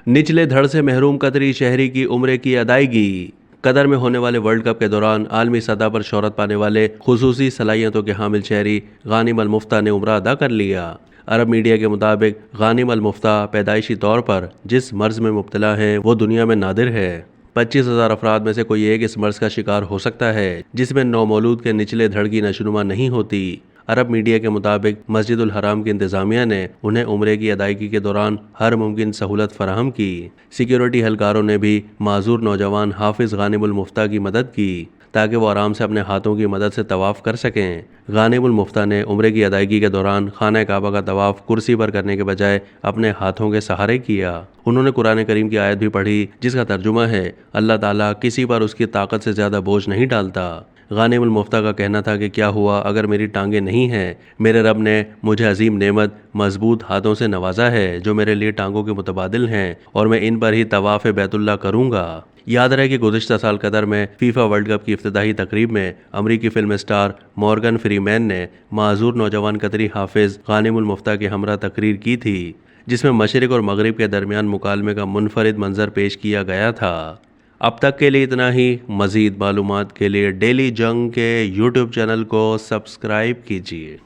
निचले धड़ से महरूम कतरी शहरी की उम्रे की अदायगी। कतर में होने वाले वर्ल्ड कप के दौरान आलमी सतह पर शोहरत पाने वाले खुसूसी सलाहियतों के हामिल शहरी गानिम अल मुफ्ता ने उम्रा अदा कर लिया। अरब मीडिया के मुताबिक गानिम अल मुफ्ता पैदाइशी तौर पर जिस मर्ज में मुब्तला है वो दुनिया में नादिर है। 25,000 अफराद में से कोई एक इस मर्ज का शिकार हो सकता है जिसमें नौमौलूद के निचले धड़ की नशोनुमा नहीं होती। अरब मीडिया के मुताबिक मस्जिदुल हराम की इंतजामिया ने उन्हें उम्रे की अदायगी के दौरान हर मुमकिन सहूलत फराहम की। सिक्योरिटी एहलकारों ने भी माजूर नौजवान हाफिज गानिमुल मुफ्ता की मदद की ताकि वो आराम से अपने हाथों की मदद से तवाफ़ कर सकें। गानिमुल मुफ्ता ने उम्रे की अदायगी के दौरान खाना काबा का तवाफ़ कुर्सी पर करने के बजाय अपने हाथों के सहारे किया। उन्होंने कुरान करीम की आयत भी पढ़ी जिसका तर्जुमा है, अल्लाह ताला किसी पर उसकी ताकत से ज़्यादा बोझ नहीं डालता। गानिमुल मुफ्ता का कहना था कि क्या हुआ अगर मेरी टांगें नहीं हैं, मेरे रब ने मुझे अजीम नेमत मजबूत हाथों से नवाजा है जो मेरे लिए टांगों के मुतबादिल हैं और मैं इन पर ही तवाफ़ बैतुल्लाह करूँगा। याद रहे कि गुज़िश्ता साल कतर में फीफा वर्ल्ड कप की इफ्तिताही तकरीब में अमरीकी फिल्म स्टार मॉर्गन फ्रीमैन ने माजूर नौजवान कतरी हाफिज गानिमुल मुफ्ता की हमरा तकरीर की थी जिसमें मशरिक और मगरिब के दरमियान मुकालमे का मुनफरिद मंजर पेश किया गया था। अब तक के लिए इतना ही। मज़ीद मालूमात के लिए डेली जंग के यूट्यूब चैनल को सब्सक्राइब कीजिए।